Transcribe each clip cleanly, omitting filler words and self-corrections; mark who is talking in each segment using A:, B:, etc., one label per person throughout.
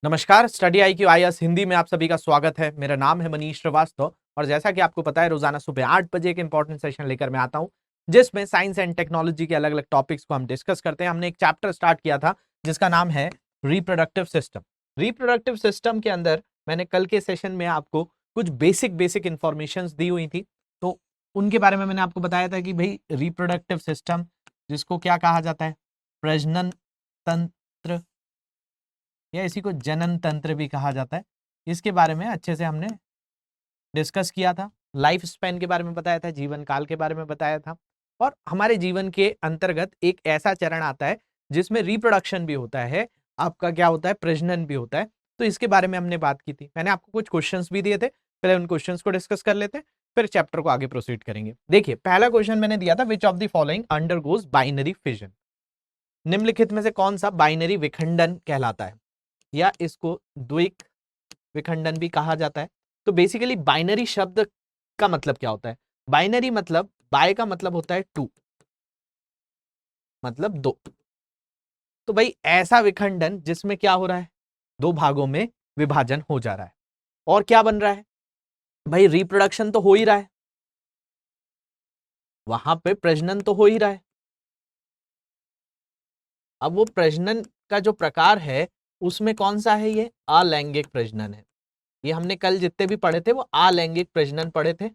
A: नमस्कार, study I Q IAS Hindi में आप सभी का स्वागत है। मेरा नाम है मनीष श्रीवास्तव और जैसा कि आपको पता है रोजाना सुबह 8 बजे एक इंपॉर्टेंट सेशन लेकर मैं आता हूं जिसमें साइंस एंड टेक्नोलॉजी के अलग अलग टॉपिक्स को हम डिस्कस करते हैं। हमने एक चैप्टर स्टार्ट किया था जिसका नाम है रिप्रोडक्टिव सिस्टम। रिप्रोडक्टिव सिस्टम के अंदर मैंने कल के सेशन में आपको कुछ बेसिक इंफॉर्मेशन दी हुई थी, तो उनके बारे में मैंने आपको बताया था कि भाई रिप्रोडक्टिव सिस्टम जिसको क्या कहा जाता है, प्रजनन तंत्र या इसी को जनन तंत्र भी कहा जाता है, इसके बारे में अच्छे से हमने डिस्कस किया था। लाइफ स्पैन के बारे में बताया था, जीवन काल के बारे में बताया था और हमारे जीवन के अंतर्गत एक ऐसा चरण आता है जिसमें रिप्रोडक्शन भी होता है, आपका क्या होता है, प्रजनन भी होता है। तो इसके बारे में हमने बात की थी। मैंने आपको कुछ क्वेश्चंस भी दिए थे, पहले उन क्वेश्चंस को डिस्कस कर लेते हैं, फिर चैप्टर को आगे प्रोसीड करेंगे। देखिए, पहला क्वेश्चन मैंने दिया था, which of the following undergoes binary fission. निम्नलिखित में से कौन सा बाइनरी विखंडन कहलाता है या इसको द्विक विखंडन भी कहा जाता है। तो बेसिकली बाइनरी शब्द का मतलब क्या होता है? बाइनरी मतलब बाय का मतलब होता है टू, मतलब दो। तो भाई ऐसा विखंडन जिसमें क्या हो रहा है, दो भागों में विभाजन हो जा रहा है और क्या बन रहा है भाई, रिप्रोडक्शन तो हो ही रहा है, वहां पे प्रजनन तो हो ही रहा है। अब वो प्रजनन का जो प्रकार है उसमें कौन सा है, ये अलैंगिक प्रजनन है। ये हमने कल जितने भी पढ़े थे वो अलैंगिक प्रजनन पढ़े थे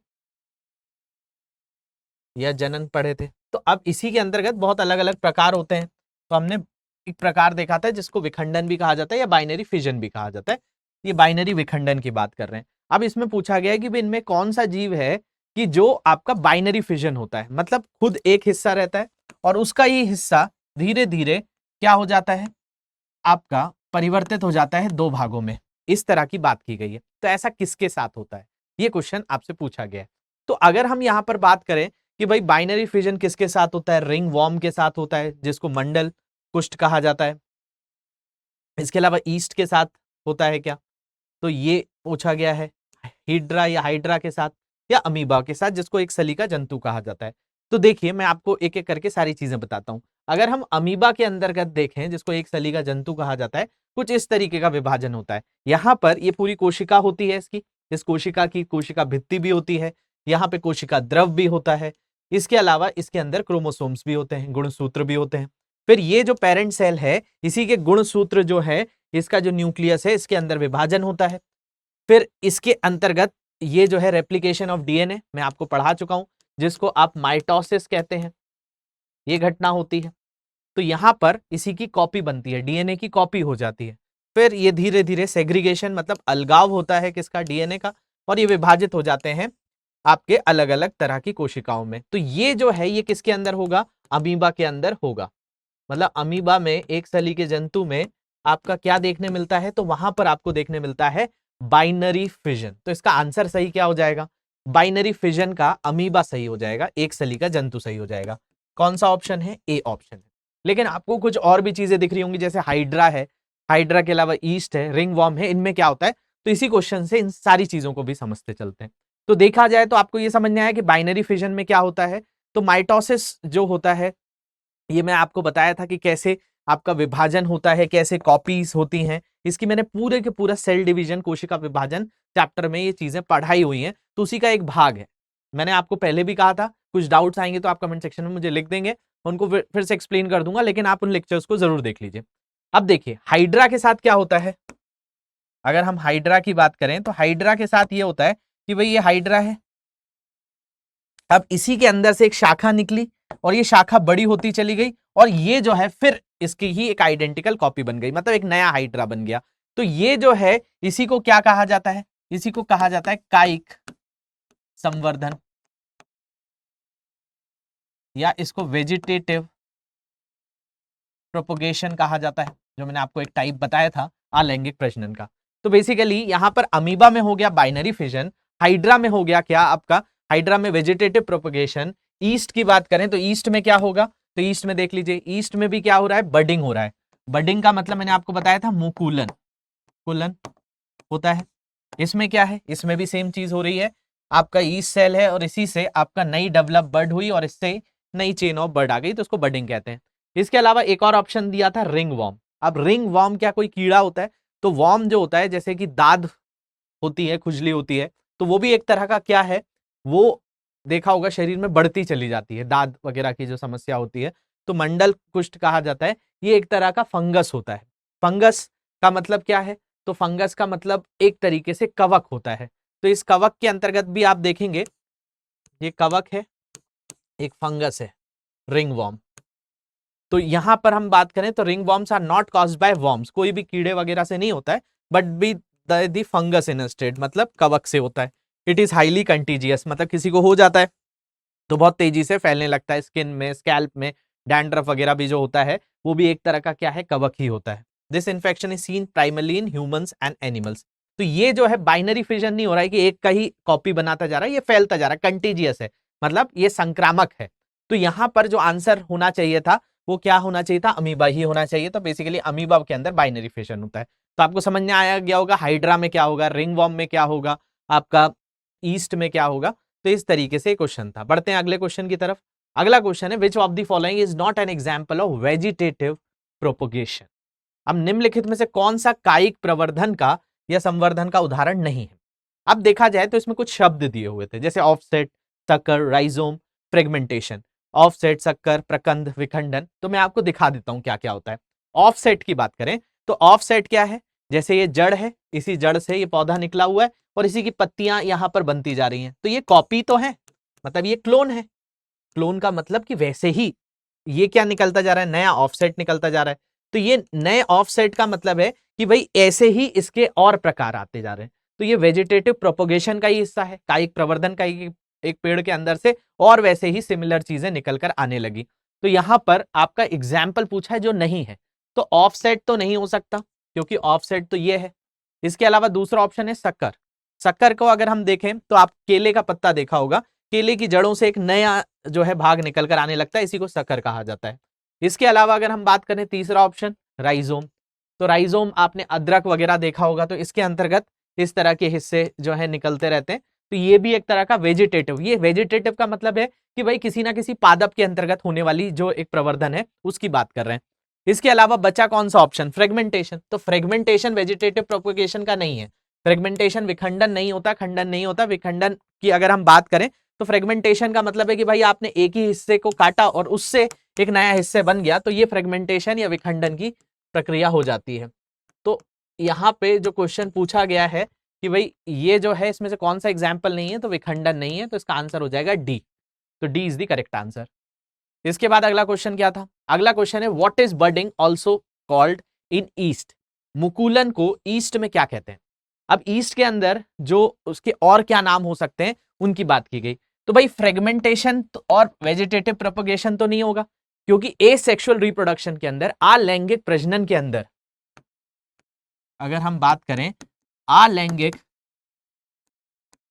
A: या जनन पढ़े थे। तो अब इसी के अंतर्गत बहुत अलग अलग प्रकार होते हैं। तो हमने एक प्रकार देखा था जिसको विखंडन भी कहा जाता है या बाइनरी फिजन भी कहा जाता है। ये बाइनरी विखंडन की बात कर रहे हैं। अब इसमें पूछा गया है कि इनमें कौन सा जीव है कि जो आपका बाइनरी फिजन होता है, मतलब खुद एक हिस्सा रहता है और उसका ये हिस्सा धीरे धीरे क्या हो जाता है, आपका परिवर्तित हो जाता है दो भागों में। इस तरह की बात की गई है। तो ऐसा किसके साथ होता है, ये क्वेश्चन आपसे पूछा गया है। तो अगर हम यहां पर बात करें कि भाई बाइनरी फिजन किसके साथ होता है, रिंग वॉर्म के साथ होता है जिसको मंडल कुष्ठ कहा जाता है। इसके अलावा ईस्ट के साथ होता है क्या, तो ये पूछा गया है। हिड्रा या हाइड्रा के साथ या अमीबा के साथ जिसको एक सलीका जंतु कहा जाता है। तो देखिए मैं आपको एक एक करके सारी चीजें बताता हूं। अगर हम अमीबा के अंतर्गत देखें जिसको एक सलीका जंतु कहा जाता है, कुछ इस तरीके का विभाजन होता है। यहाँ पर ये पूरी कोशिका होती है इसकी, इस कोशिका की कोशिका भित्ति भी होती है, यहाँ पे कोशिका द्रव भी होता है। इसके अलावा इसके अंदर क्रोमोसोम्स भी होते हैं, गुणसूत्र भी होते हैं। फिर ये जो पेरेंट सेल है, इसी के गुणसूत्र जो है, इसका जो न्यूक्लियस है, इसके अंदर विभाजन होता है। फिर इसके अंतर्गत ये जो है रेप्लिकेशन ऑफ डीएनए मैं आपको पढ़ा चुका हूं, जिसको आप माइटोसिस कहते हैं, ये घटना होती है। तो यहां पर इसी की कॉपी बनती है, डीएनए की कॉपी हो जाती है। फिर ये धीरे धीरे सेग्रीगेशन मतलब अलगाव होता है किसका, डीएनए का, और ये विभाजित हो जाते हैं आपके अलग अलग तरह की कोशिकाओं में। तो ये जो है ये किसके अंदर होगा, अमीबा के अंदर होगा। मतलब अमीबा में एक सलीके जंतु में आपका क्या देखने मिलता है, तो वहां पर आपको देखने मिलता है बाइनरी फिजन। तो इसका आंसर सही क्या हो जाएगा, बाइनरी फिजन का अमीबा सही हो जाएगा, एक सलीका जंतु सही हो जाएगा। कौन सा ऑप्शन है, ए ऑप्शन है। लेकिन आपको कुछ और भी चीजें दिख रही होंगी, जैसे हाइड्रा है, हाइड्रा के अलावा ईस्ट है, रिंग वॉर्म है, इनमें क्या होता है। तो इसी क्वेश्चन से इन सारी चीजों को भी समझते चलते हैं। तो देखा जाए तो आपको यह समझ में आया कि बाइनरी फिजन में क्या होता है। तो माइटोसिस जो होता है, ये मैं आपको बताया था कि कैसे आपका विभाजन होता है, कैसे कॉपीज होती हैं। इसकी मैंने पूरे के पूरा सेल डिवीजन, कोशिका विभाजन चैप्टर में ये चीजें पढ़ाई हुई हैं, तो उसी का एक भाग है। मैंने आपको पहले भी कहा था, कुछ डाउट्स आएंगे तो आप कमेंट सेक्शन में मुझे लिख देंगे, उनको फिर से एक्सप्लेन कर दूंगा, लेकिन आप उन लेक्चर्स को जरूर देख लीजिए। अब देखिए हाइड्रा के साथ क्या होता है। अगर हम हाइड्रा की बात करें तो हाइड्रा के साथ ये होता है कि भाई ये हाइड्रा है, अब इसी के अंदर से एक शाखा निकली और ये शाखा बड़ी होती चली गई और ये जो है फिर इसकी ही एक आइडेंटिकल कॉपी बन गई, मतलब एक नया हाइड्रा बन गया। तो ये जो है इसी को क्या कहा जाता है, इसी को कहा जाता है कायिक संवर्धन या इसको वेजिटेटिव प्रोपोगेशन कहा जाता है, जो मैंने आपको एक टाइप बताया था अलैंगिक प्रजनन का। तो बेसिकली यहां पर अमीबा में हो गया बाइनरी फिजन, हाइड्रा में हो गया क्या आपका, हाइड्रा में वेजिटेटिव प्रोपोगेशन। ईस्ट की बात करें तो ईस्ट में क्या होगा, तो ईस्ट में देख लीजिए, ईस्ट में भी क्या हो रहा है, बडिंग हो रहा है। बडिंग का मतलब मैंने आपको बताया था मुकुलन, कुलन होता है। इसमें क्या है, इसमें भी सेम चीज हो रही है, आपका ईस्ट सेल है और इसी से आपका नई डेवलप बर्ड हुई और इससे नई चेन ऑफ बर्ड आ गई, तो उसको बडिंग कहते हैं। इसके अलावा एक और ऑप्शन दिया था रिंग वॉर्म। अब रिंग वॉर्म क्या कोई कीड़ा होता है, तो वॉर्म जो होता है, जैसे कि दाद होती है, खुजली होती है, तो वो भी एक तरह का क्या है, वो देखा होगा शरीर में बढ़ती चली जाती है, दाद वगैरह की जो समस्या होती है, तो मंडल कुष्ठ कहा जाता है। ये एक तरह का फंगस होता है। फंगस का मतलब क्या है, तो फंगस का मतलब एक तरीके से कवक होता है। तो इस कवक के अंतर्गत भी आप देखेंगे, ये कवक है, एक फंगस है, रिंग वॉर्म। तो यहां पर हम बात करें तो ring worms are not caused by worms, कोई भी कीड़े वगैरह से नहीं होता है, but be the fungus in state, मतलब कवक से होता है। इट इज हाईली कंटीजियस, मतलब किसी को हो जाता है तो बहुत तेजी से फैलने लगता है, स्किन में, स्कैल्प में, डैंड्रफ वगैरह भी जो होता है वो भी एक तरह का क्या है, कवक ही होता है। This infection is seen primarily in humans and animals. तो ये जो है बाइनरी फिजन नहीं हो रहा है कि एक का ही कॉपी बनाता जा रहा है, ये फैलता जा रहा है, कंटीजियस है, मतलब ये संक्रामक है। तो यहां पर जो आंसर होना चाहिए था वो क्या होना चाहिए था, अमीबा ही होना चाहिए। तो बेसिकली अमीबा के अंदर बाइनरी फिजन होता है। तो आपको समझ में आया गया होगा हाइड्रा में क्या होगा, रिंग वॉर्म में क्या होगा, आपका ईस्ट में क्या होगा। तो इस तरीके से क्वेश्चन था। बढ़ते हैं अगले क्वेश्चन की तरफ। अगला क्वेश्चन है, which of the following is not an example of vegetative propagation. अब निम्नलिखित में से कौन सा कायिक प्रवर्धन का या संवर्धन का उदाहरण नहीं है। अब देखा जाए तो इसमें कुछ शब्द दिए हुए थे, जैसे ऑफसेट, सक्कर, राइजोम, फ्रेगमेंटेशन। ऑफसेट, सक्कर, प्रकंद, विखंडन। तो मैं आपको दिखा देता हूं क्या क्या होता है। ऑफसेट की बात करें तो ऑफसेट क्या है, जैसे ये जड़ है, इसी जड़ से ये पौधा निकला हुआ है और इसी की पत्तियां यहां पर बनती जा रही हैं, तो ये कॉपी तो है, मतलब ये क्लोन है। क्लोन का मतलब कि वैसे ही ये क्या निकलता जा रहा है, नया ऑफसेट निकलता जा रहा है। तो ये नए ऑफसेट का मतलब है कि भाई ऐसे ही इसके और प्रकार आते जा रहे हैं। तो ये वेजिटेटिव प्रोपोगेशन का ही हिस्सा है, कायिक प्रवर्धन का ही, एक पेड़ के अंदर से और वैसे ही सिमिलर चीजें निकलकर आने लगी। तो यहां पर आपका एग्जाम्पल पूछा है जो नहीं है, तो ऑफसेट तो नहीं हो सकता क्योंकि ऑफसेट तो ये है। इसके अलावा दूसरा ऑप्शन है शक्कर। शक्कर को अगर हम देखें तो आप केले का पत्ता देखा होगा, केले की जड़ों से एक नया जो है भाग निकल कर आने लगता है, इसी को शक्कर कहा जाता है। इसके अलावा अगर हम बात करें तीसरा ऑप्शन राइजोम, तो राइजोम आपने अदरक वगैरह देखा होगा, तो इसके अंतर्गत इस तरह के हिस्से जो है निकलते रहते हैं। तो ये भी एक तरह का वेजिटेटिव, ये वेजिटेटिव का मतलब है कि भाई किसी ना किसी पादप के अंतर्गत होने वाली जो एक प्रवर्धन है उसकी बात कर रहे हैं। इसके अलावा बचा कौन सा ऑप्शन, फ्रेगमेंटेशन। तो फ्रेगमेंटेशन वेजिटेटिव प्रोपोगेशन का नहीं है। फ्रेगमेंटेशन विखंडन नहीं होता, खंडन नहीं होता। विखंडन की अगर हम बात करें तो फ्रेगमेंटेशन का मतलब है कि भाई आपने एक ही हिस्से को काटा और उससे एक नया हिस्से बन गया, तो ये फ्रेगमेंटेशन या विखंडन की प्रक्रिया हो जाती है। तो यहाँ पे जो क्वेश्चन पूछा गया है कि भाई ये जो है इसमें से कौन सा एग्जाम्पल नहीं है, तो विखंडन नहीं है, तो इसका आंसर हो जाएगा डी। तो D is the correct answer. इसके बाद अगला क्वेश्चन क्या था, अगला क्वेश्चन है what is budding also called in yeast. मुकुलन को ईस्ट में क्या कहते हैं। अब ईस्ट के अंदर जो उसके और क्या नाम हो सकते हैं उनकी बात की गई। तो भाई फ्रेगमेंटेशन और वेजिटेटिव प्रोपगेशन तो नहीं होगा, क्योंकि एसेक्सुअल रिप्रोडक्शन के अंदर, अलैंगिक प्रजनन के अंदर अगर हम बात करें, अलैंगिक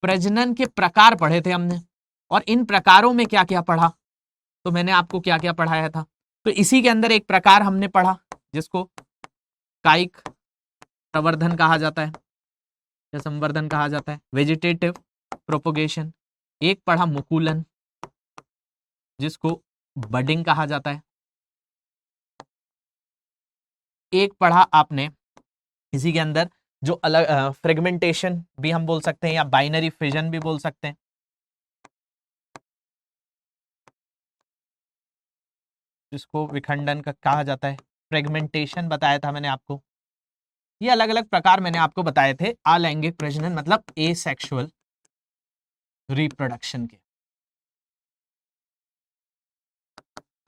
A: प्रजनन के प्रकार पढ़े थे हमने, और इन प्रकारों में क्या क्या पढ़ा, तो मैंने आपको क्या क्या पढ़ाया था। तो इसी के अंदर एक प्रकार हमने पढ़ा जिसको कायिक प्रवर्धन कहा जाता है या संवर्धन कहा जाता है, वेजिटेटिव प्रोपोगेशन। एक पढ़ा मुकुलन जिसको बडिंग कहा जाता है। एक पढ़ा आपने इसी के अंदर जो अलग फ्रेगमेंटेशन भी हम बोल सकते हैं या बाइनरी फिजन भी बोल सकते हैं, जिसको विखंडन का कहा जाता है। फ्रेगमेंटेशन बताया था मैंने आपको। ये अलग अलग प्रकार मैंने आपको बताए थे अलैंगिक प्रजनन मतलब एसेक्सुअल रिप्रोडक्शन के।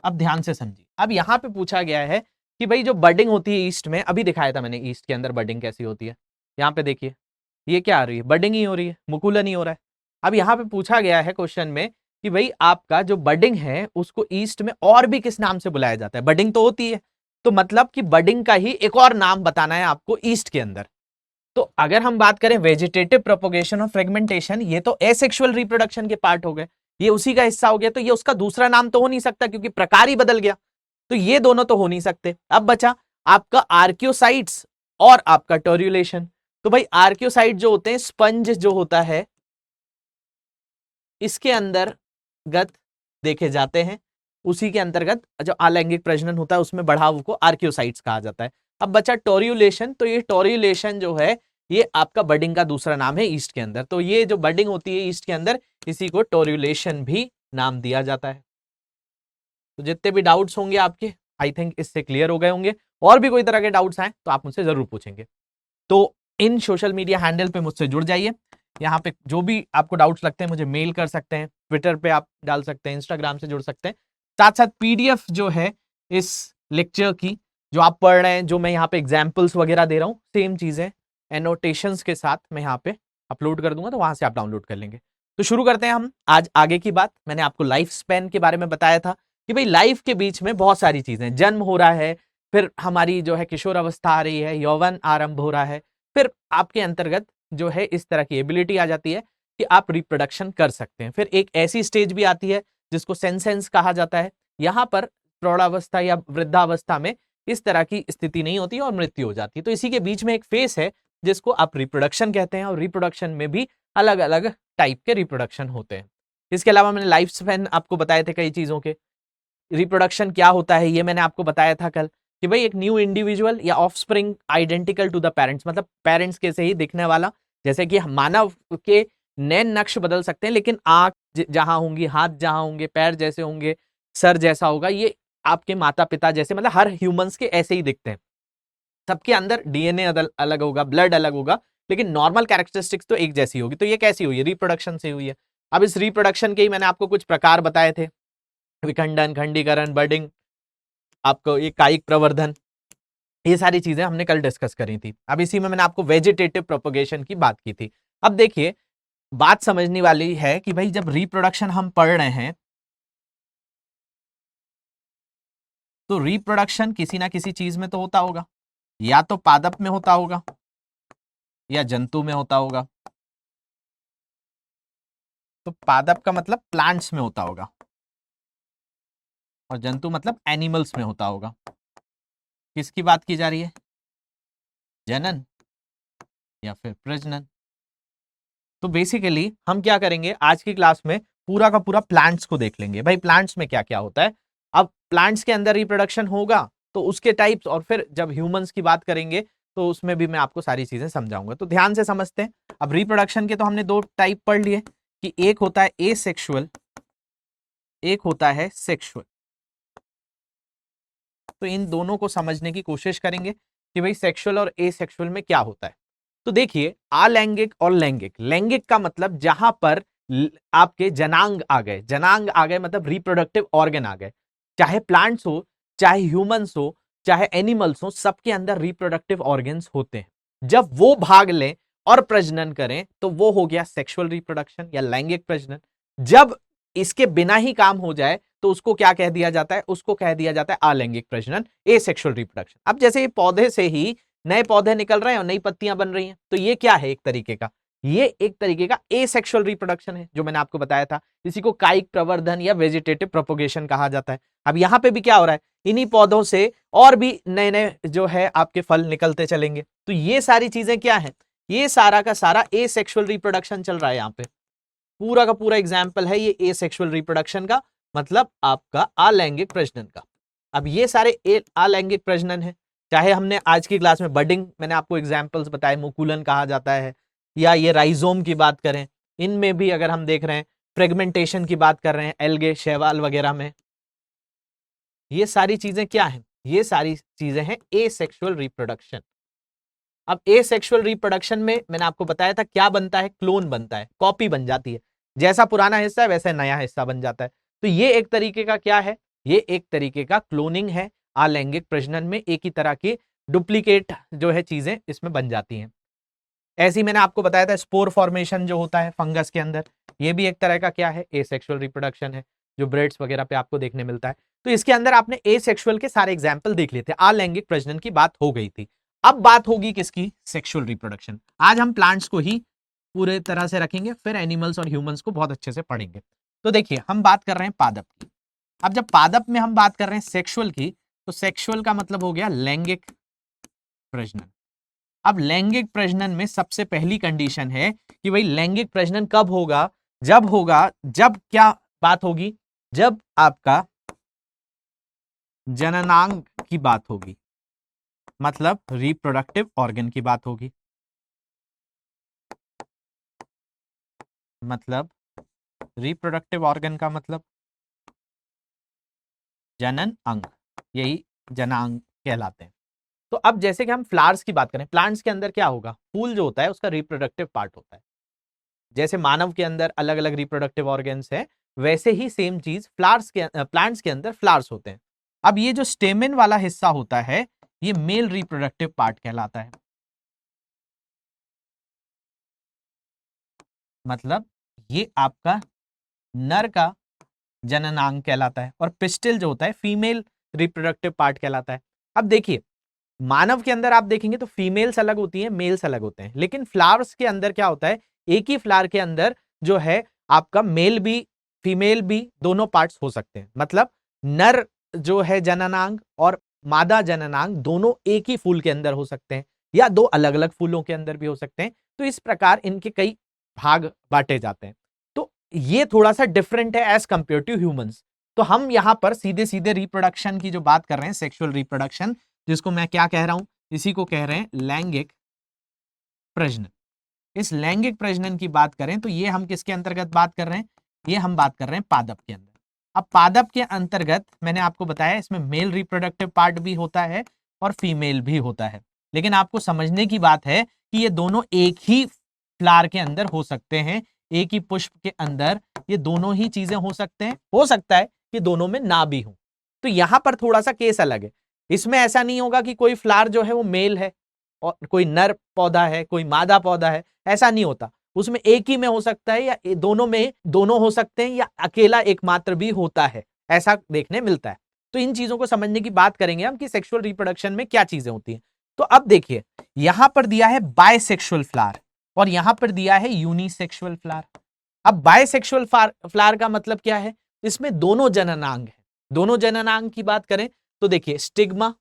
A: अब ध्यान से समझिए, अब यहां पे पूछा गया है कि भाई जो बडिंग होती है ईस्ट में, अभी दिखाया था मैंने ईस्ट के अंदर बडिंग कैसी होती है। यहाँ पे देखिए ये क्या आ रही है, बडिंग ही हो रही है, मुकुलन ही हो रहा है। अब यहाँ पे पूछा गया है क्वेश्चन में कि भाई आपका जो बडिंग है उसको ईस्ट में और भी किस नाम से बुलाया जाता है। बडिंग तो होती है, तो मतलब कि बडिंग का ही एक और नाम बताना है आपको ईस्ट के अंदर। तो अगर हम बात करें वेजिटेटिव प्रोपोगेशन और फ्रेगमेंटेशन, ये तो एसेक्सुअल रिप्रोडक्शन के पार्ट हो गए, ये उसी का हिस्सा हो गया, तो ये उसका दूसरा नाम तो हो नहीं सकता क्योंकि प्रकार ही बदल गया। तो ये दोनों तो हो नहीं सकते। अब बचा आपका आर्कियोसाइट्स और आपका टोर्युलेशन। तो भाई आर्कियोसाइट जो होते हैं, स्पंज जो होता है इसके अंदर गत देखे जाते हैं, उसी के अंतर्गत जो अलैंगिक प्रजनन होता है उसमें बढ़ाव को आर्कियोसाइट्स कहा जाता है। अब बचा टोर्यूलेशन, तो ये टोर्यूलेशन जो है ये आपका बडिंग का दूसरा नाम है ईस्ट के अंदर। तो ये जो बडिंग होती है ईस्ट के अंदर, इसी को टोर्यूलेशन भी नाम दिया जाता है। तो जितने भी डाउट्स होंगे आपके, आई थिंक इससे क्लियर हो गए होंगे। और भी कोई तरह के डाउट्स आए तो आप मुझसे जरूर पूछेंगे। तो इन सोशल मीडिया हैंडल पे मुझसे जुड़ जाइए। यहाँ पे जो भी आपको डाउट्स लगते हैं मुझे मेल कर सकते हैं, ट्विटर पे आप डाल सकते हैं, इंस्टाग्राम से जुड़ सकते हैं। साथ साथ पीडीएफ जो है इस लेक्चर की जो आप पढ़ रहे हैं, जो मैं यहाँ पे एग्जाम्पल्स वगैरह दे रहा हूँ, सेम चीजें एनोटेशंस के साथ मैं यहाँ पे अपलोड कर दूंगा, तो वहां से आप डाउनलोड कर लेंगे। तो शुरू करते हैं हम आज आगे की बात। मैंने आपको लाइफ स्पैन के बारे में बताया था कि भाई लाइफ के बीच में बहुत सारी चीजें, जन्म हो रहा है, फिर हमारी जो है किशोर अवस्था आ रही है, यौवन आरंभ हो रहा है, फिर आपके अंतर्गत जो है इस तरह की एबिलिटी आ जाती है कि आप रिप्रोडक्शन कर सकते हैं। फिर एक ऐसी स्टेज भी आती है जिसको सेंसेंस कहा जाता है। यहाँ पर प्रौढ़ावस्था या वृद्धावस्था में इस तरह की स्थिति नहीं होती और मृत्यु हो जाती है। तो इसी के बीच में एक फेस है जिसको आप रिप्रोडक्शन कहते हैं, और रिप्रोडक्शन में भी अलग अलग टाइप के रिप्रोडक्शन होते हैं। इसके अलावा मैंने लाइफ स्पैन आपको बताए थे कई चीजों के। रिप्रोडक्शन क्या होता है ये मैंने आपको बताया था कल, कि भाई एक न्यू इंडिविजुअल या offspring identical to the parents, मतलब पेरेंट्स के से ही दिखने वाला। जैसे कि मानव के नैन नक्श बदल सकते हैं, लेकिन आंख जहां होंगी, हाथ जहां होंगे, पैर जैसे होंगे, सर जैसा होगा, ये आपके माता पिता जैसे, मतलब हर ह्यूमंस के ऐसे ही दिखते हैं। सबके अंदर डीएनए अलग होगा, ब्लड अलग होगा, लेकिन नॉर्मल कैरेक्टरिस्टिक्स तो एक जैसी होगी। तो ये कैसी हुई है? रिप्रोडक्शन से हुई है। अब इस रिप्रोडक्शन के ही मैंने आपको कुछ प्रकार बताए थे, विखंडन, खंडीकरण, बर्डिंग, आपको ये कायिक प्रवर्धन, ये सारी चीजें हमने कल डिस्कस करी थी। अब इसी में मैंने आपको वेजिटेटिव प्रोपगेशन की बात की थी। अब देखिए बात समझने वाली है कि भाई जब रिप्रोडक्शन हम पढ़ रहे हैं तो रिप्रोडक्शन किसी ना किसी चीज में तो होता होगा, या तो पादप में होता होगा या जंतु में होता होगा। तो पादप का मतलब प्लांट्स में होता होगा और जंतु मतलब एनिमल्स में होता होगा। किसकी बात की जा रही है? जनन या फिर प्रजनन। तो बेसिकली हम क्या करेंगे आज की क्लास में, पूरा का पूरा प्लांट्स को देख लेंगे। भाई प्लांट्स में क्या क्या होता है। अब प्लांट्स के अंदर रिप्रोडक्शन होगा तो उसके टाइप्स, और फिर जब ह्यूमंस की बात करेंगे तो उसमें भी मैं आपको सारी चीजें समझाऊंगा। तो ध्यान से समझते हैं। अब रिप्रोडक्शन के तो हमने दो टाइप पढ़ लिए कि एक होता है एसेक्सुअल, एक होता है सेक्सुअल। तो इन दोनों को समझने की कोशिश करेंगे कि भाई सेक्सुअल और एसेक्सुअल में क्या होता है। तो देखिए अलैंगिक और लैंगिक। लैंगिक का मतलब जहां पर आपके जनांग आ गए, जनांग आ गए मतलब रिप्रोडक्टिव ऑर्गन आ गए, चाहे प्लांट्स हो, चाहे ह्यूमंस हो, चाहे एनिमल्स हो, सबके अंदर रिप्रोडक्टिव ऑर्गन्स होते हैं। जब वो भाग लें और प्रजनन करें तो वो हो गया सेक्सुअल रिप्रोडक्शन या लैंगिक प्रजनन। जब इसके बिना ही काम हो जाए तो उसको क्या कह दिया जाता है? उसको कह दिया जाता है अलैंगिक प्रजनन, एसेक्सुअल रिप्रोडक्शन। अब जैसे ये पौधे से ही नए पौधे निकल रहे हैं और नई पत्तियां बन रही हैं, तो ये क्या है? एक तरीके का, ये एक तरीके का एसेक्सुअल रिप्रोडक्शन है जो मैंने आपको बताया था। इसी को कायिक प्रवर्धन या वेजिटेटिव प्रोपोगेशन कहा जाता है। अब यहां पे भी क्या हो रहा है? इन्हीं पौधों से और भी नए नए जो है आपके फल निकलते चलेंगे। तो ये सारी चीजें क्या है? ये सारा का सारा एसेक्सुअल रिप्रोडक्शन चल रहा है। यहाँ पे पूरा का पूरा एग्जाम्पल है ये एसेक्सुअल रिप्रोडक्शन का, मतलब आपका अलैंगिक प्रजनन का। अब ये सारे अलैंगिक प्रजनन है। चाहे हमने आज की क्लास में बडिंग, मैंने आपको एग्जाम्पल्स बताए, मुकुलन कहा जाता है, या ये राइजोम की बात करें, इनमें भी अगर हम देख रहे हैं, फ्रेगमेंटेशन की बात कर रहे हैं, एल्गे, शैवाल वगैरह में, ये सारी चीजें क्या है? ये सारी चीजें हैं एसेक्सुअल रिप्रोडक्शन। अब एसेक्सुअल रिप्रोडक्शन में मैंने आपको बताया था क्या बनता है? क्लोन बनता है, कॉपी बन जाती है। जैसा पुराना हिस्सा है वैसे नया हिस्सा बन जाता है। तो ये एक तरीके का क्या है? ये एक तरीके का क्लोनिंग है। अलैंगिक प्रजनन में एक ही तरह की डुप्लीकेट जो है चीजें इसमें बन जाती हैं। ऐसे ही मैंने आपको बताया था स्पोर फॉर्मेशन जो होता है फंगस के अंदर, ये भी एक तरह का क्या है? एसेक्सुअल रिप्रोडक्शन है, जो ब्रेड्स वगैरह पे आपको देखने मिलता है। तो इसके अंदर आपने एसेक्सुअल के सारे एग्जाम्पल देख लिए थे, अलैंगिक प्रजनन की बात हो गई थी। अब बात होगी किसकी? Sexual reproduction. आज हम प्लांट्स को ही पूरे तरह से रखेंगे, फिर एनिमल्स और ह्यूमंस को बहुत अच्छे से पढ़ेंगे। तो देखिए हम बात कर रहे हैं पादप की। अब जब पादप में हम बात कर रहे हैं सेक्सुअल की, तो सेक्सुअल का मतलब हो गया लैंगिक प्रजनन। अब लैंगिक प्रजनन में सबसे पहली कंडीशन है कि भाई लैंगिक प्रजनन कब होगा? जब होगा, जब क्या बात होगी? जब आपका जननांग की बात होगी। मतलब रिप्रोडक्टिव ऑर्गन की बात होगी, मतलब रिप्रोडक्टिव ऑर्गन का मतलब जनन अंग, यही जनांग कहलाते हैं। तो अब जैसे कि हम फ्लावर्स की बात करें, प्लांट्स के अंदर क्या होगा, फूल जो होता है उसका रिप्रोडक्टिव पार्ट होता है। जैसे मानव के अंदर अलग अलग रिप्रोडक्टिव ऑर्गन्स हैं, वैसे ही सेम चीज फ्लावर्स के प्लांट्स के अंदर फ्लावर्स होते हैं। अब ये जो स्टेमेन वाला हिस्सा होता है, ये मेल रिप्रोडक्टिव पार्ट कहलाता है। मतलब ये आपका नर का जननांग कहलाता है, और पिस्टिल जो होता है फीमेल रिप्रोडक्टिव पार्ट कहलाता है। अब देखिए, मानव के अंदर आप देखेंगे तो फीमेल्स अलग होती हैं, मेल्स अलग होते हैं, लेकिन फ्लावर्स के अंदर क्या होता है, एक ही फ्लावर के अंदर जो है आपका मेल भी फीमेल भी दोनों पार्ट्स हो सकते हैं। मतलब नर जो है जननांग और मादा जननांग दोनों एक ही फूल के अंदर हो सकते हैं, या दो अलग अलग फूलों के अंदर भी हो सकते हैं। तो इस प्रकार इनके कई भाग बांटे जाते हैं। तो ये थोड़ा सा डिफरेंट है एज कंपेयर टू ह्यूमंस। तो हम यहां पर सीधे सीधे रिप्रोडक्शन की जो बात कर रहे हैं, सेक्सुअल रिप्रोडक्शन, जिसको मैं क्या कह रहा हूं, इसी को कह रहे हैं लैंगिक प्रजनन। इस लैंगिक प्रजनन की बात करें तो ये हम किसके अंतर्गत बात कर रहे हैं, ये हम बात कर रहे हैं पादप के अंदर। अब पादप के अंतर्गत मैंने आपको बताया इसमें मेल रिप्रोडक्टिव पार्ट भी होता है और फीमेल भी होता है, लेकिन आपको समझने की बात है कि ये दोनों एक ही फ्लावर के अंदर हो सकते हैं, एक ही पुष्प के अंदर ये दोनों ही चीजें हो सकते हैं। हो सकता है कि दोनों में ना भी हो। तो यहां पर थोड़ा सा केस अलग है। इसमें ऐसा नहीं होगा कि कोई फ्लावर जो है वो मेल है और कोई नर पौधा है, कोई मादा पौधा है, ऐसा नहीं होता। उसमें एक ही में हो सकता है, या दोनों में दोनों हो सकते हैं, या अकेला एकमात्र भी होता है, ऐसा देखने मिलता है। तो इन चीजों को समझने की बात करेंगे हम कि सेक्सुअल रिप्रोडक्शन में क्या चीजें होती हैं। तो अब देखिए, यहां पर दिया है बायसेक्सुअल फ्लावर और यहां पर दिया है यूनिसेक्सुअल फ्लावर। अब बायसेक्सुअल फ्लावर का मतलब क्या है, इसमें दोनों जननांग है। दोनों जननांग की बात करें तो देखिए, स्टिग्मा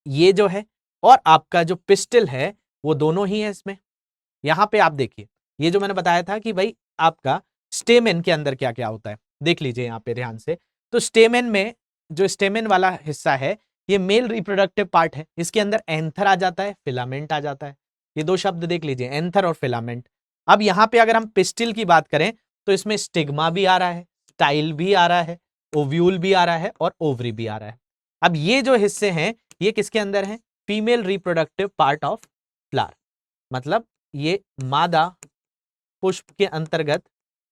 A: ये जो है और आपका जो पिस्टिल है वो दोनों ही है इसमें। यहां पे आप देखिए, ये जो मैंने बताया था कि भाई आपका स्टेमेन के अंदर क्या क्या होता है, देख लीजिए यहां पे ध्यान से। तो स्टेमेन में जो स्टेमेन वाला हिस्सा है, ये मेल रिप्रोडक्टिव पार्ट है। इसके अंदर एंथर आ जाता है, फिलामेंट आ जाता है। ये दो शब्द देख लीजिए, एंथर और फिलामेंट। अब यहां पे अगर हम पिस्टिल की बात करें तो इसमें स्टिग्मा भी आ रहा है, स्टाइल भी आ रहा है, ओव्यूल भी आ रहा है और ओवरी भी आ रहा है। अब ये जो हिस्से हैं ये किसके अंदर हैं, female reproductive part of flower. मतलब ये मादा पुष्प के अंतर्गत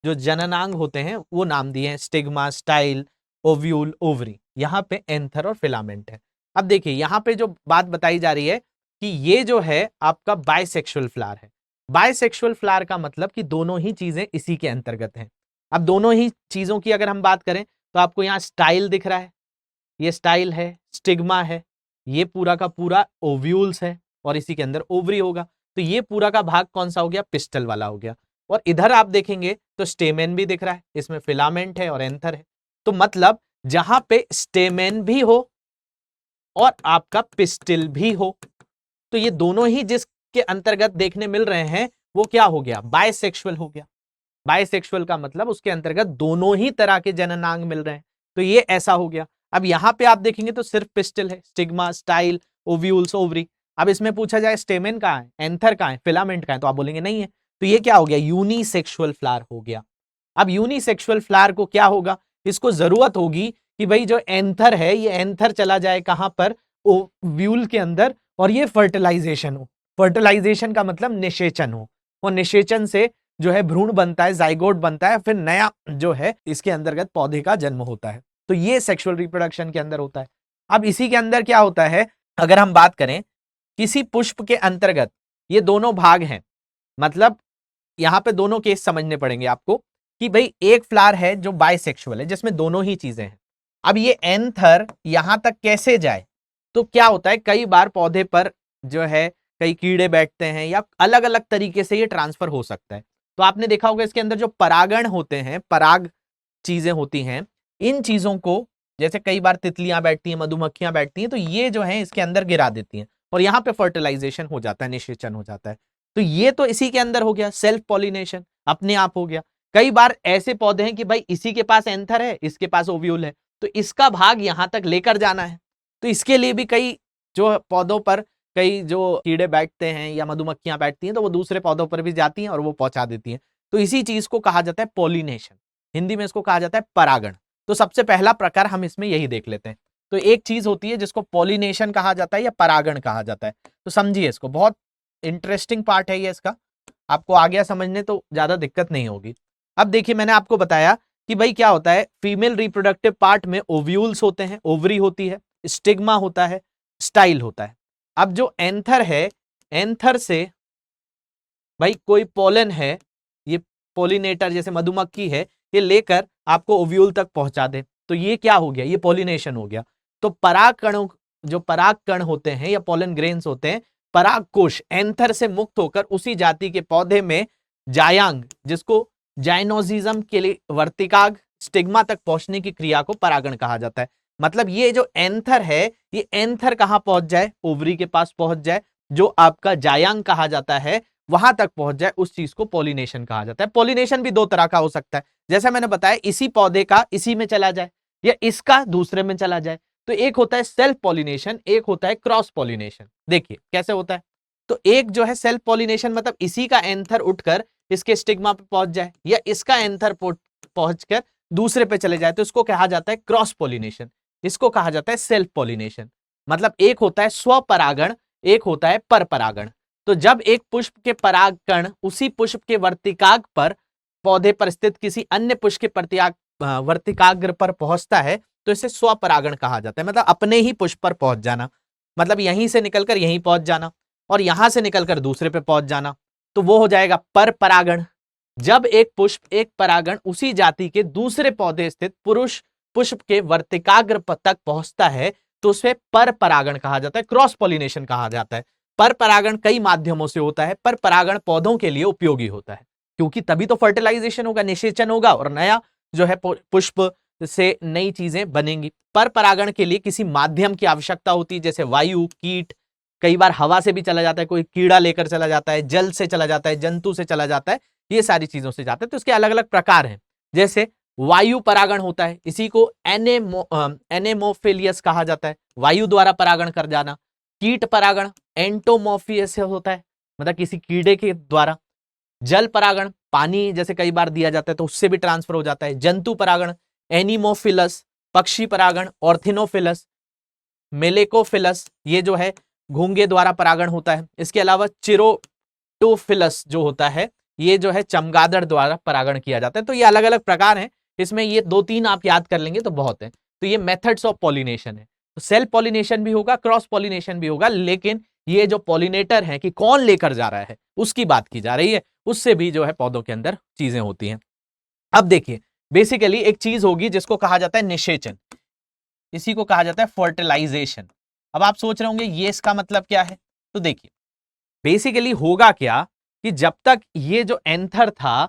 A: जो जननांग होते हैं वो नाम दिए हैं, स्टिग्मा, स्टाइल, ओव्यूल, ओवरी। यहां पे एंथर और फिलामेंट है। अब देखिए यहां पे जो बात बताई जा रही है कि ये जो है आपका बायसेक्सुअल फ्लावर है। बायसेक्सुअल फ्लावर का मतलब कि दोनों ही चीजें इसी के अंतर्गत हैं। अब दोनों ही चीजों की अगर हम बात करें तो आपको यहाँ स्टाइल दिख रहा है, ये स्टाइल है, स्टिग्मा है, ये पूरा का पूरा ओव्यूल्स है और इसी के अंदर ओवरी होगा। तो ये पूरा का भाग कौन सा हो गया, पिस्टल वाला हो गया। और इधर आप देखेंगे तो स्टेमेन भी दिख रहा है, इसमें फिलामेंट है और एंथर है। तो मतलब जहां पे स्टेमेन भी हो और आपका पिस्टिल भी हो, तो ये दोनों ही जिसके अंतर्गत देखने मिल रहे हैं वो क्या हो गया, बायसेक्सुअल हो गया। बायसेक्सुअल का मतलब उसके अंतर्गत दोनों ही तरह के जननांग मिल रहे हैं, तो ये ऐसा हो गया। अब यहां पे आप देखेंगे तो सिर्फ पिस्टल है, स्टिग्मा, स्टाइल, ओव्यूल्स, ओवरी। अब इसमें पूछा जाए स्टेमेन कहां है, एंथर कहां है, फिलामेंट कहां है, तो आप बोलेंगे नहीं है। तो ये क्या हो गया, यूनिसेक्सुअल फ्लावर हो गया। अब यूनिसेक्सुअल फ्लावर को क्या होगा, इसको जरूरत होगी कि भाई जो एंथर है ये एंथर चला जाए कहां पर, ओव्यूल के अंदर, और ये फर्टिलाइजेशन हो। फर्टिलाइजेशन का मतलब निषेचन हो, और निषेचन से जो है भ्रूण बनता है, जाइगोट बनता है, फिर नया जो है इसके अंतर्गत पौधे का जन्म होता है। तो ये सेक्सुअल रिप्रोडक्शन के अंदर होता है। अब इसी के अंदर क्या होता है, अगर हम बात करें किसी पुष्प के अंतर्गत, ये दोनों भाग हैं। मतलब यहां पे दोनों केस समझने पड़ेंगे आपको कि भाई एक फ्लावर है जो बाइसेक्सुअल है जिसमें दोनों ही चीजें हैं। अब ये एंथर यहां तक कैसे जाए, तो क्या होता है कई बार पौधे पर जो है कई कीड़े बैठते हैं या अलग अलग तरीके से ये ट्रांसफर हो सकता है। तो आपने देखा होगा इसके अंदर जो परागण होते हैं, पराग चीजें होती हैं, इन चीजों को जैसे कई बार तितलियां बैठती हैं, मधुमक्खियां बैठती हैं, तो ये जो है इसके अंदर गिरा देती हैं और यहाँ पे फर्टिलाइजेशन हो जाता है, निषेचन हो जाता है। तो ये तो इसी के अंदर हो गया, सेल्फ पॉलिनेशन अपने आप हो गया। कई बार ऐसे पौधे हैं कि भाई इसी के पास एंथर है, इसके पास ओव्यूल है, तो इसका भाग यहां तक लेकर जाना है। तो इसके लिए भी कई जो पौधों पर कई जो कीड़े बैठते हैं या मधुमक्खियां बैठती हैं तो वो दूसरे पौधों पर भी जाती हैं और वो पहुंचा देती हैं। तो इसी चीज को कहा जाता है पॉलिनेशन, हिंदी में इसको कहा जाता है परागण। तो सबसे पहला प्रकार हम इसमें यही देख लेते हैं। तो एक चीज होती है जिसको पॉलिनेशन कहा जाता है या परागण कहा जाता है। तो समझिए इसको, बहुत इंटरेस्टिंग पार्ट है ये इसका, आपको आ गया समझने तो ज्यादा दिक्कत नहीं होगी। अब देखिए मैंने आपको बताया कि भाई क्या होता है, फीमेल रिप्रोडक्टिव पार्ट में ओव्यूल्स होते हैं, ओवरी होती है, स्टिग्मा होता है, स्टाइल होता है। अब जो एंथर है, एंथर से भाई कोई पोलन है, ये पोलिनेटर जैसे मधुमक्खी है, ये लेकर आपको ओव्यूल तक पहुंचा दे, तो ये क्या हो गया, ये पोलिनेशन हो गया। तो पराग कणों, जो पराग कण होते हैं या पोलन ग्रेन्स होते हैं, पराग कोश एंथर से मुक्त होकर उसी जाति के पौधे में जायांग, जिसको जाइनोसिज्म के लिए वर्तिकाग स्टिग्मा तक पहुंचने की क्रिया को परागण कहा जाता है। मतलब ये जो एंथर है, ये एंथर कहां पहुंच जाए, ओवरी के पास पहुंच जाए, जो आपका जायांग कहा जाता है वहां तक पहुंच जाए, उस चीज को पॉलिनेशन कहा जाता है। पॉलिनेशन भी दो तरह का हो सकता है, जैसा मैंने बताया, इसी पौधे का इसी में चला जाए या इसका दूसरे में चला जाए। तो एक होता है सेल्फ पॉलिनेशन, एक होता है क्रॉस पॉलिनेशन। देखिए कैसे होता है। तो एक जो है सेल्फ पॉलिनेशन, मतलब इसी का एंथर उठकर इसके स्टिग्मा पे पहुंच जाए या इसका एंथर पहुंचकर दूसरे पे चले जाए, तो इसको कहा जाता है क्रॉस पॉलिनेशन। इसको कहा जाता है सेल्फ पॉलिनेशन। मतलब एक होता है स्वपरागण, एक होता है परपरागण। तो जब एक पुष्प के पराग कण उसी पुष्प के वर्तिकाग्र पर, पौधे पर स्थित किसी अन्य पुष्प के वर्तिकाग्र पर पहुंचता है, तो इसे स्वपरागण कहा जाता है। मतलब अपने ही पुष्प पर पहुंच जाना, मतलब यहीं से निकलकर यहीं पहुंच जाना और यहां से निकलकर दूसरे पे पहुंच जाना, तो वो हो जाएगा परपरागण। जब एक पुष्प, एक परागण उसी जाति के दूसरे पौधे स्थित पुरुष पुष्प के वर्तिकाग्र तक पहुंचता है, तो उसे परपरागण कहा जाता है, क्रॉस पॉलिनेशन कहा जाता है। पर परागण कई माध्यमों से होता है, पर परागण पौधों के लिए उपयोगी होता है, क्योंकि तभी तो फर्टिलाइजेशन होगा, निषेचन होगा और नया जो है पुष्प से नई चीजें बनेंगी। पर परागण के लिए किसी माध्यम की आवश्यकता होती है, जैसे वायु, कीट, कई बार हवा से भी चला जाता है, कोई कीड़ा लेकर चला जाता है, जल से चला जाता है, जंतु से चला जाता है, ये सारी चीजों से जाता है। तो इसके अलग अलग प्रकार हैं। जैसे वायु परागण होता है, इसी को एनेमोफिलियस कहा जाता है, वायु द्वारा परागण कर जाना। कीट परागण एंटोमॉर्फियस होता है, मतलब किसी कीड़े के द्वारा। जल परागण, पानी जैसे कई बार दिया जाता है तो उससे भी ट्रांसफर हो जाता है। जंतु परागण एनिमोफिलस, पक्षी परागण ऑर्थिनोफिलस, मेलेकोफिलस, ये जो है घोंगे द्वारा परागण होता है। इसके अलावा चिरोटोफिलस जो होता है, ये जो है चमगादड़ द्वारा परागण किया जाता है। तो ये अलग अलग प्रकार हैं, इसमें ये दो तीन आप याद कर लेंगे तो बहुत है। तो ये मेथड्स ऑफ पॉलिनेशन है। तो सेल्फ पॉलिनेशन भी होगा, क्रॉस पॉलिनेशन भी होगा, लेकिन ये जो पॉलिनेटर है कि कौन लेकर जा रहा है उसकी बात की जा रही है, उससे भी जो है पौधों के अंदर चीजें होती हैं। अब देखिए बेसिकली एक चीज होगी जिसको कहा जाता है निषेचन, इसी को कहा जाता है फर्टिलाइजेशन। अब आप सोच रहे होंगे ये इसका मतलब क्या है। तो देखिए बेसिकली होगा क्या कि जब तक ये जो एंथर था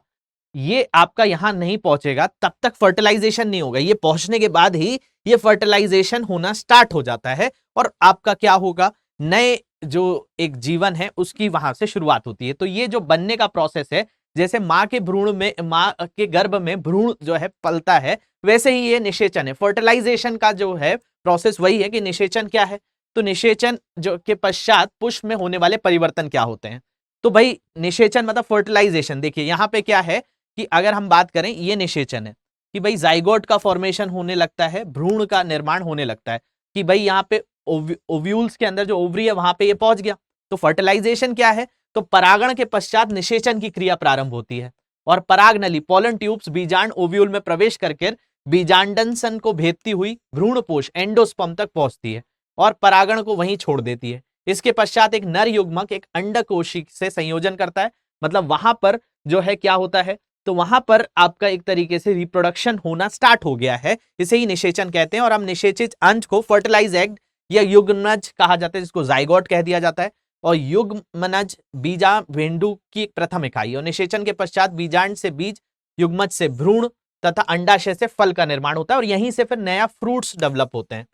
A: ये आपका यहां नहीं पहुंचेगा तब तक फर्टिलाइजेशन नहीं होगा। ये पहुंचने के बाद ही ये फर्टिलाइजेशन होना स्टार्ट हो जाता है और आपका क्या होगा, नए जो एक जीवन है उसकी वहां से शुरुआत होती है। तो ये जो बनने का प्रोसेस है, जैसे मां के भ्रूण में, मां के गर्भ में भ्रूण जो है पलता है, वैसे ही ये निषेचन है। फर्टिलाइजेशन का जो है प्रोसेस वही है कि निषेचन क्या है। तो निषेचन जो के पश्चात पुष्प में होने वाले परिवर्तन क्या होते हैं। तो भाई निषेचन मतलब फर्टिलाइजेशन। देखिए यहां पे क्या है कि अगर हम बात करें, ये निषेचन है कि भाई जाइगोट का फॉर्मेशन होने लगता है, भ्रूण का निर्माण होने लगता है, कि भाई यहाँ पे ओव्यूल्स के अंदर जो ओवरी है वहां पे ये पहुंच गया। तो फर्टिलाइजेशन क्या है, तो परागण के पश्चात निषेचन की क्रिया प्रारंभ होती है और पराग नली पोलन ट्यूब्स बीजांड ओव्यूल में प्रवेश करके बीजांडन को भेदती हुई भ्रूणपोष एंडोस्पर्म तक पहुंचती है और परागण को वहीं छोड़ देती है। इसके पश्चात एक नर युग्मक एक अंडकोशी से संयोजन करता है, मतलब वहां पर जो है क्या होता है, तो वहां पर आपका एक तरीके से रिप्रोडक्शन होना स्टार्ट हो गया है, इसे ही निषेचन कहते हैं। और हम निषेचित अंश को फर्टिलाइज एग या युग्मनज कहा जाता है, जिसको जाइगोट कह दिया जाता है। और युग्मनज बीजा भेंडू की प्रथम इकाई, और निषेचन के पश्चात बीजांड से बीज, युग्मज से भ्रूण तथा अंडाशय से फल का निर्माण होता है और यहीं से फिर नया फ्रूट्स डेवलप होते हैं।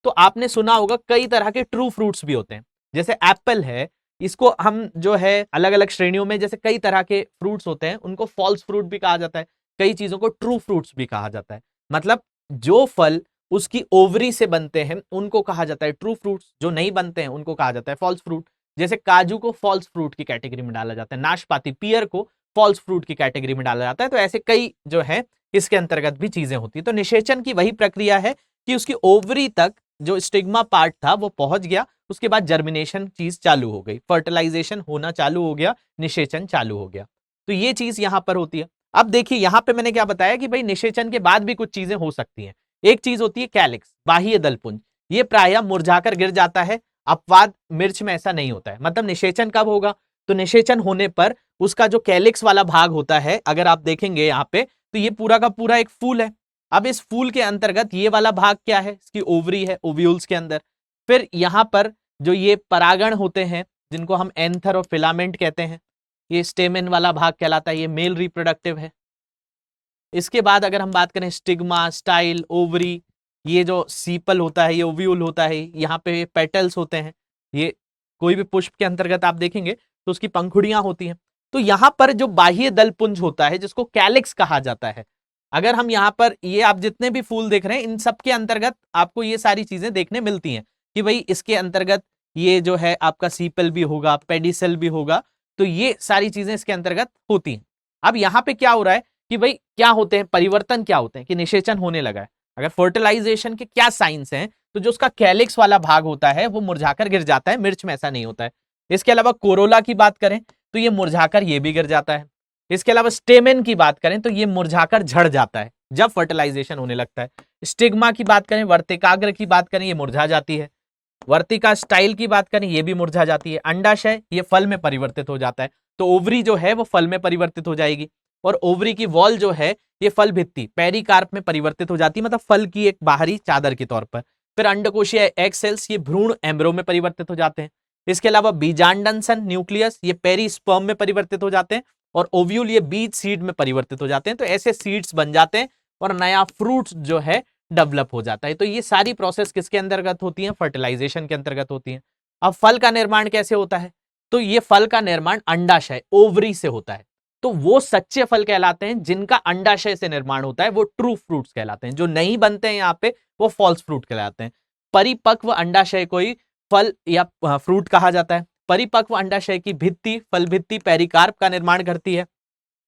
A: तो आपने सुना होगा कई तरह के ट्रू फ्रूट्स भी होते हैं, जैसे एप्पल है, इसको हम जो है अलग अलग श्रेणियों में, जैसे कई तरह के फ्रूट्स होते हैं उनको फॉल्स फ्रूट भी कहा जाता है, कई चीजों को ट्रू फ्रूट्स भी कहा जाता है। मतलब जो फल उसकी ओवरी से बनते हैं उनको कहा जाता है ट्रू फ्रूट्स, जो नहीं बनते हैं उनको कहा जाता है फॉल्स फ्रूट। जैसे काजू को फॉल्स फ्रूट की कैटेगरी में डाला जाता है, नाशपाती पियर को फॉल्स फ्रूट की कैटेगरी में डाला जाता है। तो ऐसे कई जो है इसके अंतर्गत भी चीजें होती है। तो निषेचन की वही प्रक्रिया है कि उसकी ओवरी तक जो स्टिग्मा पार्ट था वो पहुंच गया, उसके बाद जर्मिनेशन चीज चालू हो गई, फर्टिलाइजेशन होना चालू हो गया, निषेचन चालू हो गया। तो ये चीज यहां पर होती है। अब देखिए यहां पे मैंने क्या बताया कि भाई निषेचन के बाद भी कुछ चीजें हो सकती हैं। एक चीज होती है कैलिक्स, बाह्य दलपुंज, ये प्रायः मुरझाकर गिर जाता है। अपवाद मिर्च में ऐसा नहीं होता है। मतलब निषेचन कब होगा, तो निषेचन होने पर उसका जो कैलिक्स वाला भाग होता है, अगर आप देखेंगे यहाँ पे, तो ये पूरा का पूरा एक फूल है। अब इस फूल के अंतर्गत ये वाला भाग क्या है, इसकी ओवरी है, ओव्यूल्स के अंदर। फिर यहां पर जो ये परागण होते हैं जिनको हम एंथर और फिलामेंट कहते हैं, ये स्टेमेन वाला भाग कहलाता है, ये मेल रिप्रोडक्टिव है। इसके बाद अगर हम बात करें स्टिग्मा, स्टाइल, ओवरी, ये जो सीपल होता है, ये ओव्यूल होता है, यहाँ पे पेटल्स होते हैं। ये कोई भी पुष्प के अंतर्गत आप देखेंगे तो उसकी पंखुड़ियां होती हैं। तो यहां पर जो बाह्य दलपुंज होता है जिसको कैलिक्स कहा जाता है, अगर हम यहाँ पर ये आप जितने भी फूल देख रहे हैं इन सब के अंतर्गत आपको ये सारी चीजें देखने मिलती हैं कि भाई इसके अंतर्गत ये जो है आपका सीपल भी होगा, पेडिसल भी होगा। तो ये सारी चीजें इसके अंतर्गत होती हैं। अब यहाँ पे क्या हो रहा है कि भाई क्या होते हैं, परिवर्तन क्या होते हैं कि निषेचन होने लगा है। अगर फर्टिलाइजेशन के क्या साइंस हैं, तो जो उसका कैलिक्स वाला भाग होता है वो मुरझाकर गिर जाता है, मिर्च में ऐसा नहीं होता है। इसके अलावा कोरोला की बात करें तो ये मुरझाकर ये भी गिर जाता है। इसके अलावा स्टेमेन की बात करें तो ये मुरझाकर झड़ जाता है जब फर्टिलाइजेशन होने लगता है। स्टिग्मा की बात करें, वर्तिकाग्र की बात करें, ये मुरझा जाती है। वर्तिका स्टाइल की बात करें, ये भी मुरझा जाती है। अंडाशय ये फल में परिवर्तित हो जाता है, तो ओवरी जो है वो फल में परिवर्तित हो जाएगी। और ओवरी की वॉल जो है ये फल भित्ति पेरिकार्प में परिवर्तित हो जाती है, मतलब फल की एक बाहरी चादर के तौर पर। फिर अंडकोशीय एग सेल्स ये भ्रूण एम्ब्रो में परिवर्तित हो जाते हैं। इसके अलावा बीजांडनसन न्यूक्लियस ये पेरिस्पर्म में परिवर्तित हो जाते हैं। और ओव्यूल ये बीज सीड में परिवर्तित हो जाते हैं। तो ऐसे सीड्स बन जाते हैं और नया फ्रूट जो है डेवलप हो जाता है। तो ये सारी प्रोसेस किसके अंतर्गत होती है, फर्टिलाइजेशन के अंतर्गत होती है। अब फल का निर्माण कैसे होता है, तो ये फल का निर्माण अंडाशय ओवरी से होता है। तो वो सच्चे फल कहलाते हैं जिनका अंडाशय से निर्माण होता है, वो ट्रू फ्रूट्स कहलाते हैं। जो नहीं बनते हैं यहाँ पे वो फॉल्स फ्रूट कहलाते हैं। परिपक्व अंडाशय को ही फल या फ्रूट कहा जाता है। परिपक्व अंडाशय की भित्ति फल भित्ति पेरिकार्प का निर्माण करती है,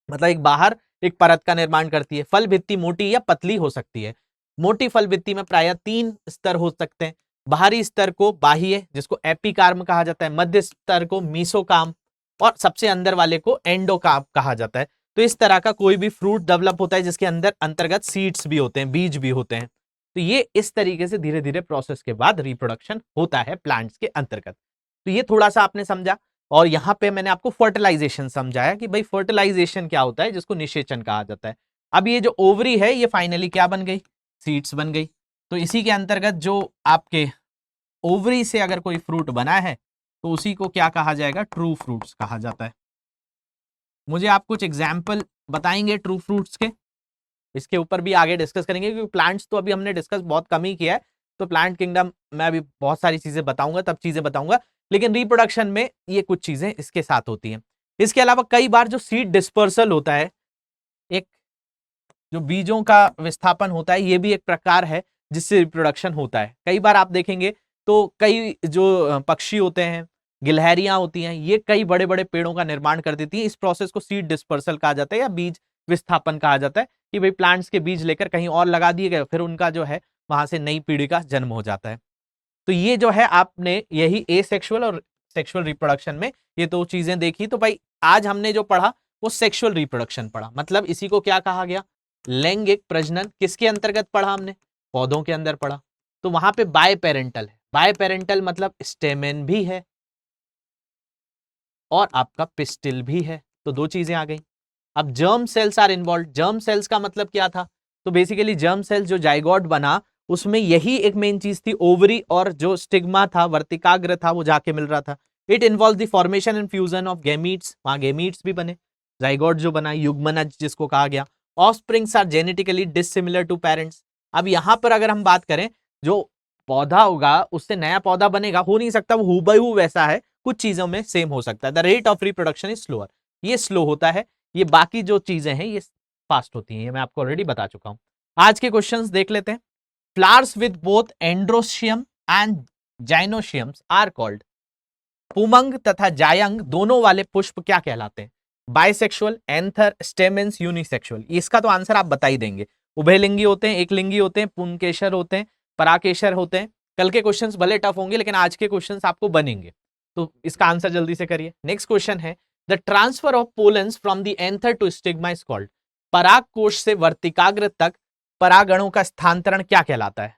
A: मतलब एक बाहर एक परत का निर्माण करती है। फल भित्ति मोटी या पतली हो सकती है। मोटी फल भित्ति में प्रायः 3 स्तर हो सकते हैं। बाहरी स्तर को बाह्य जिसको एपिकार्म कहा जाता है, मध्य स्तर को मीसोकार्म और सबसे अंदर वाले को एंडोकार्प कहा जाता है। तो इस तरह का कोई भी फ्रूट डेवलप होता है जिसके अंदर अंतर्गत सीड्स भी होते हैं, बीज भी होते हैं। तो ये इस तरीके से धीरे धीरे प्रोसेस के बाद रिप्रोडक्शन होता है प्लांट्स के अंतर्गत। तो ये थोड़ा सा आपने समझा। और यहां पे मैंने आपको फर्टिलाइजेशन समझाया कि भाई फर्टिलाइजेशन क्या होता है, जिसको निषेचन कहा जाता है। अब ये जो ओवरी है ये फाइनली क्या बन गई, सीड्स बन गई। तो इसी के अंतर्गत जो आपके ओवरी से अगर कोई फ्रूट बना है तो उसी को क्या कहा जाएगा, ट्रू फ्रूट्स कहा जाता है। मुझे आप कुछ एग्जाम्पल बताएंगे ट्रू फ्रूट्स के, इसके ऊपर भी आगे डिस्कस करेंगे क्योंकि प्लांट्स तो अभी हमने डिस्कस बहुत कम ही किया है। तो प्लांट किंगडम में अभी बहुत सारी चीजें बताऊंगा, तब चीजें बताऊंगा, लेकिन रिप्रोडक्शन में ये कुछ चीजें इसके साथ होती हैं। इसके अलावा कई बार जो सीड डिस्पर्सल होता है, एक जो बीजों का विस्थापन होता है, ये भी एक प्रकार है जिससे रिप्रोडक्शन होता है। कई बार आप देखेंगे तो कई जो पक्षी होते हैं, गिलहरियां होती हैं, ये कई बड़े बड़े पेड़ों का निर्माण कर देती हैं। इस प्रोसेस को सीड डिस्पर्सल कहा जाता है या बीज विस्थापन कहा जाता है कि भाई प्लांट्स के बीज लेकर कहीं और लगा दिए गए, फिर उनका जो है वहां से नई पीढ़ी का जन्म हो जाता है। तो ये जो है आपने यही एसेक्सुअल और सेक्सुअल रिप्रोडक्शन में ये दो चीजें देखी। तो भाई आज हमने जो पढ़ा वो सेक्सुअल रिप्रोडक्शन पढ़ा, मतलब इसी को क्या कहा गया, लैंगिक प्रजनन। किसके अंतर्गत पढ़ा हमने, पौधों के अंदर पढ़ा। तो वहां पे बाय पेरेंटल है, बाय पेरेंटल मतलब स्टेमेन भी है और आपका पिस्टिल भी है। तो दो चीजें आ गई। अब germ cells are involve. Germ cells का मतलब क्या था, तो बेसिकली जर्म सेल्स जो जाइगोट बना उसमें यही एक मेन चीज थी, ओवरी और जो स्टिग्मा था, वर्तिकाग्र था, वो जाके मिल रहा था। It involve the formation and fusion of gametes, वहां गैमीट्स भी बने, जाइगोट जो बना, युग्मनज जिसको कहा गया। Offsprings are genetically dissimilar to parents. अब यहां पर अगर हम बात करें, जो पौधा होगा उससे नया पौधा बनेगा, हो नहीं सकता वो हूबहू वैसा है, कुछ चीजों में सेम हो सकता है। The rate of reproduction is slower, ये स्लो होता है। ये बाकी जो चीजें हैं ये फास्ट होती हैं, ये मैं आपको ऑलरेडी बता चुका हूं। आज के क्वेश्चंस देख लेते हैं। Flowers with both androecium and gynoeciums are called. पुमंग तथा जायंग दोनों वाले पुष्प क्या कहलाते हैं? Bisexual, anther, stamens, unisexual. इसका तो आंसर आप बता ही देंगे। उभयलिंगी होते हैं, एक लिंगी होते हैं, पुंकेशर होते हैं, पराकेशर होते हैं। कल के क्वेश्चंस भले टफ होंगे लेकिन आज के क्वेश्चंस आपको बनेंगे, तो इसका आंसर जल्दी से करिए। नेक्स्ट क्वेश्चन है the transfer of pollens from the anther to stigma is called. पराग कोश से वर्तिकाग्र तक परागणों का स्थानांतरण क्या कहलाता है?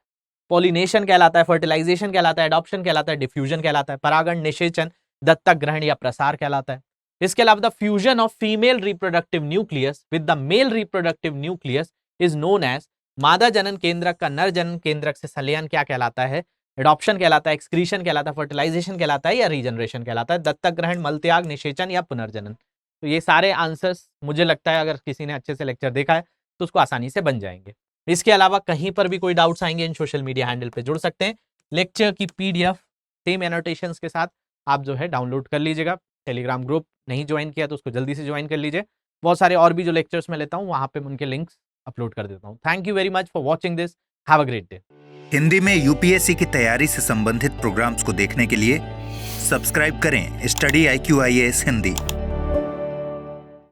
A: पॉलिनेशन कहलाता है, फर्टिलाइजेशन कहलाता है, एडॉप्शन कहलाता है, डिफ्यूजन कहलाता है, परागण, निषेचन, दत्तक ग्रहण या प्रसार कहलाता है। इसके अलावा the fusion of female reproductive nucleus with the male reproductive nucleus is known as. मादा जनन केंद्रक का नर जनन केंद्रक से संलयन क्या कहलाता है? एडॉप्शन कहलाता है, एक्सक्रीशन कहलाता है, फर्टिलाइजेशन कहलाता है या रीजनरेशन कहलाता है, दत्तक ग्रहण, मलत्याग, निषेचन या पुनर्जनन। तो ये सारे आंसर्स मुझे लगता है अगर किसी ने अच्छे से लेक्चर देखा है तो उसको आसानी से बन जाएंगे। इसके अलावा कहीं पर भी कोई डाउट्स आएंगे इन सोशल मीडिया हैंडल पे जुड़ सकते हैं। लेक्चर की पीडीएफ सेम एनोटेशंस के साथ आप जो है डाउनलोड कर लीजिएगा। टेलीग्राम ग्रुप नहीं ज्वाइन किया तो उसको जल्दी से ज्वाइन कर लीजिए। बहुत सारे और भी जो लेक्चर्स मैं लेता हूँ वहां पे उनके लिंक्स अपलोड कर देता हूँ। Thank you very much for watching this. Have a great day.
B: Hindi में यूपीएससी की तैयारी से संबंधित प्रोग्राम्स को देखने के लिए सब्सक्राइब करें स्टडी IQ IAS हिंदी।